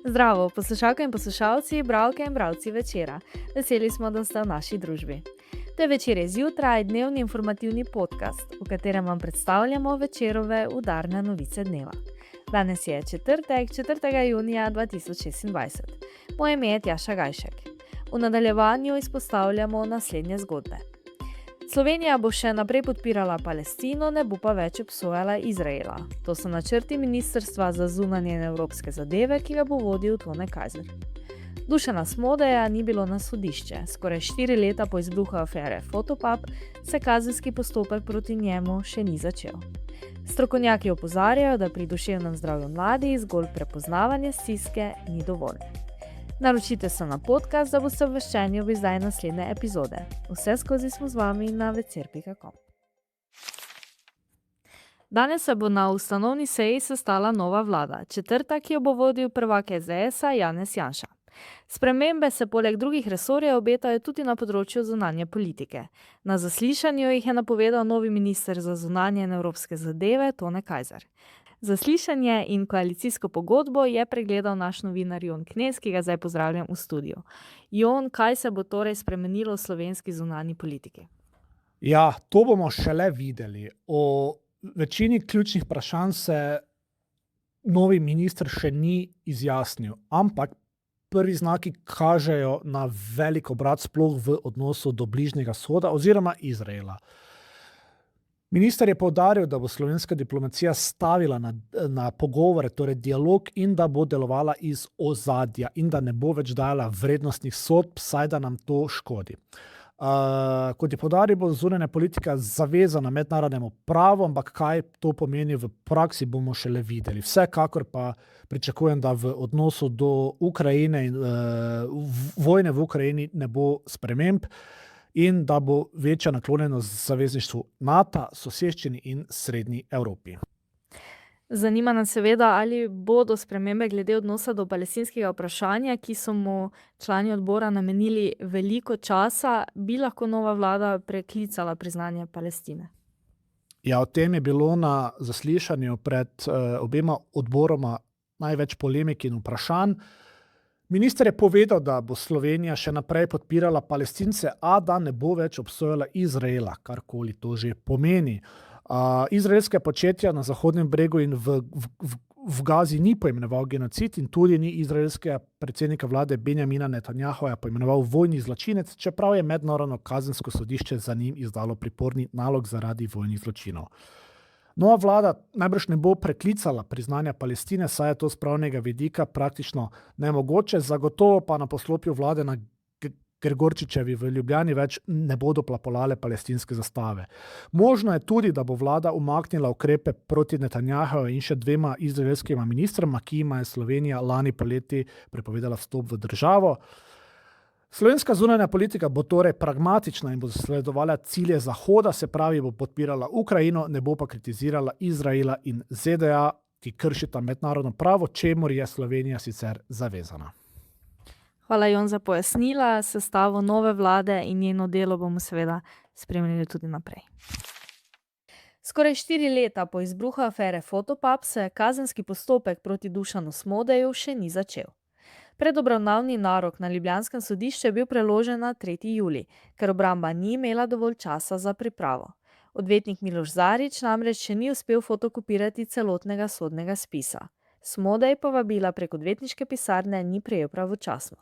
Zdravo, poslušalke in poslušalci, bralke in bralci večera. Veseli smo, da ste v naši družbi. To je Večer zjutraj, dnevni informativni podcast, v katerem vam predstavljamo Večerove udarne novice dneva. Danes je četrtek, 4. junija 2026. Moje ime je Tjaša Gajšek. V nadaljevanju izpostavljamo naslednje zgodbe. Slovenija bo še naprej podpirala Palestino, ne bo pa več obsojala Izraela. To so načrti Ministrstva za zunanje in evropske zadeve, ki ga bo vodil Tone Kajzer. Dušana Smodeja ni bilo na sodišče. Skoraj 4 leta po izbruhu afere Fotopub se kazenski postopek proti njemu še ni začel. Strokovnjaki opozarjajo, da pri duševnem zdravju mladih zgolj prepoznavanje stiske ni dovolj. Naročite se na podcast, da boste obveščeni ob izdaji naslednje epizode. Vse skozi smo z vami na vecer.com. Danes se bo na ustanovni seji sestala nova vlada, četrta, ki jo bo vodil prvak SDS-a Janez Janša. Spremembe se poleg drugih resorjev obetajo tudi na področju zunanje politike. Na zaslišanju jih je napovedal novi minister za zunanje in evropske zadeve Tone Kajzer. Zaslišanje in koalicijsko pogodbo je pregledal naš novinar Jon Knez, ki ga zdaj pozdravljam v studiu. Jon, kaj se bo torej spremenilo v slovenski zunanji politiki? Ja, to bomo šele videli. O večini ključnih vprašanj se novi minister še ni izjasnil, ampak prvi znaki kažejo na velik obrat sploh v odnosu do Bližnjega vzhoda oziroma Izraela. Minister je poudaril, da bo slovenska diplomacija stavila na pogovore, torej dialog, in da bo delovala iz ozadja in da ne bo več dajala vrednostnih sodb, saj da nam to škodi. Kot je poudaril, bo zunanja politika zavezana mednarodnemu pravu, ampak kaj to pomeni v praksi, bomo šele videli. Vsekakor pa pričakujem, da v odnosu do Ukrajine in vojne v Ukrajini ne bo sprememb in da bo večja naklonjenost zavezništvu NATO, soseščini in Srednji Evropi. Zanima nas seveda, ali bodo spremembe glede odnosa do palestinskega vprašanja, ki so mu člani odbora namenili veliko časa, bi lahko nova vlada preklicala priznanje Palestine. Ja, o tem je bilo na zaslišanju pred obema odboroma največ polemik in vprašanj. Minister je povedal, da bo Slovenija še naprej podpirala Palestince, a da ne bo več obsojala Izraela, karkoli to že pomeni. Izraelske početja na Zahodnem bregu in v Gazi ni poimenoval genocid in tudi ni izraelskega predsednika vlade Benjamina Netanjahuja poimenoval vojni zločinec, čeprav je mednarodno kazensko sodišče za njim izdalo priporni nalog zaradi vojnih zločinov. Nova vlada najbrž ne bo preklicala priznanja Palestine, saj je to z pravnega vidika praktično nemogoče, zagotovo pa na poslopju vlade na Gregorčičevi v Ljubljani več ne bodo plapolale palestinske zastave. Možno je tudi, da bo vlada umaknila ukrepe proti Netanjahuju in še 2 izraelskima ministroma, ki jima je Slovenija lani poleti prepovedala vstop v državo. Slovenska zunanja politika bo torej pragmatična in bo zasledovala cilje Zahoda, se pravi, bo podpirala Ukrajino, ne bo pa kritizirala Izraela in ZDA, ki kršita mednarodno pravo, čemur je Slovenija sicer zavezana. Hvala, Jon, za pojasnila. Sestavo nove vlade in njeno delo bomo seveda spremljali tudi naprej. Skoraj 4 leta po izbruhu afere Fotopub se kazenski postopek proti Dušanu Smodeju še ni začel. Predobravnavni narok na ljubljanskem sodišču je bil preložen na 3. julij, ker obramba ni imela dovolj časa za pripravo. Odvetnik Miloš Zarič namreč še ni uspel fotokopirati celotnega sodnega spisa. Smodej povabila prek odvetniške pisarne ni prejel pravočasno.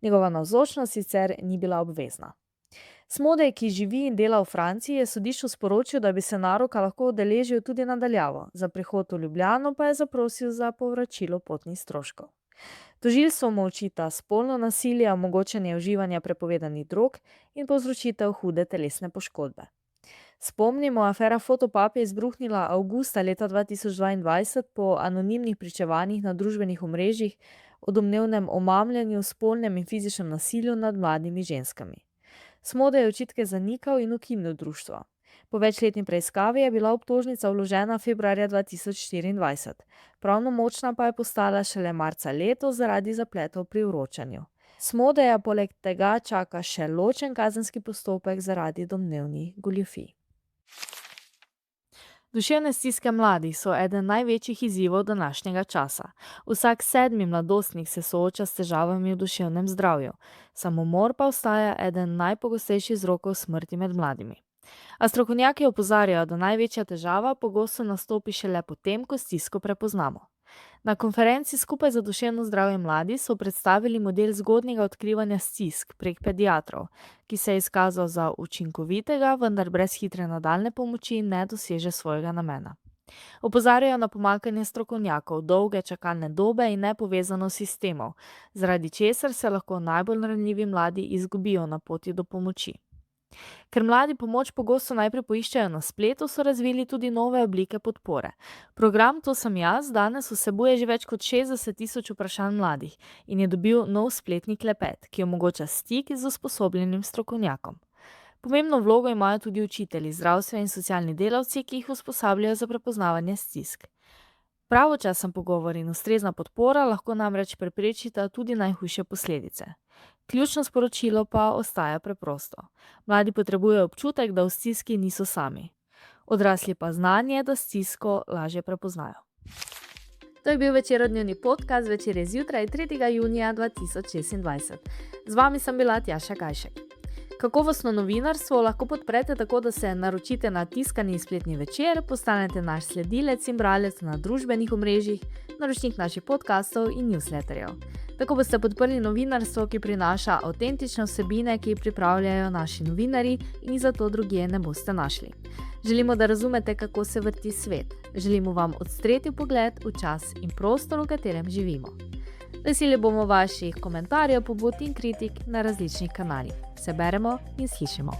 Njegova navzočnost sicer ni bila obvezna. Smodej, ki živi in dela v Franciji, je sodišču sporočil, da bi se naroka lahko udeležil tudi nadaljavo. Za prihod v Ljubljano pa je zaprosil za povračilo potnih stroškov. Tožilstvo mu očita spolno nasilje, omogočanje uživanja prepovedanih drog in povzročitev hude telesne poškodbe. Spomnimo, afera Fotopub je izbruhnila avgusta leta 2022 po anonimnih pričevanjih na družbenih omrežjih o domnevnem omamljanju, spolnem in fizičnem nasilju nad mladimi ženskami. Smodej je očitke zanikal in ukinil društvo. Po večletni preiskavi je bila obtožnica vložena februarja 2024. Pravnomočna pa je postala šele marca letos zaradi zapletov pri vročanju. Smodeja poleg tega čaka še ločen kazenski postopek zaradi domnevnih goljufij. Duševne stiske mladih so eden največjih izzivov današnjega časa. Vsak 7. mladostnik se sooča s težavami v duševnem zdravju. Samomor pa ostaja eden najpogostejših vzrokov smrti med mladimi. A strokovnjaki opozarjajo, da največja težava pogosto nastopi šele potem, ko stisko prepoznamo. Na konferenci Skupaj za duševno zdravje mladih so predstavili model zgodnjega odkrivanja stisk prek pediatrov, ki se je izkazal za učinkovitega, vendar brez hitre nadaljne pomoči ne doseže svojega namena. Opozarjajo na pomanjkanje strokovnjakov, dolge čakalne dobe in nepovezanost sistemov, zaradi česar se lahko najbolj ranljivi mladi izgubijo na poti do pomoči. Ker mladi pomoč pogosto najprej poiščejo na spletu, so razvili tudi nove oblike podpore. Program To sem jaz danes vsebuje že več kot 60.000 vprašanj mladih in je dobil nov spletni klepet, ki omogoča stik z usposobljenim strokovnjakom. Pomembno vlogo imajo tudi učitelji, zdravstveni in socialni delavci, ki jih usposabljajo za prepoznavanje stisk. Pravočasen pogovor in ustrezna podpora lahko namreč preprečita tudi najhujše posledice. Ključno sporočilo pa ostaja preprosto. Mladi potrebujejo občutek, da v stiski niso sami. Odrasli pa znanje, da stisko lažje prepoznajo. To je bil večerodnevni podcast Večer je zjutraj 3. junija 2026. Z vami sem bila Tjaša Gajšek. Kakovostno novinarstvo lahko podprete tako, da se naročite na tiskani spletni Večer, postanete naš sledilec in bralec na družbenih omrežjih, naročnik naših podcastov in newsletterjev. Tako boste podprli novinarstvo, ki prinaša avtentične vsebine, ki jih pripravljajo naši novinarji in jih zato drugje ne boste našli. Želimo, da razumete, kako se vrti svet. Želimo vam odstreti pogled v čas in prostor, v katerem živimo. Veseli bomo vaših komentarjev, pobud in kritik na različnih kanalih. Se beremo in slišimo.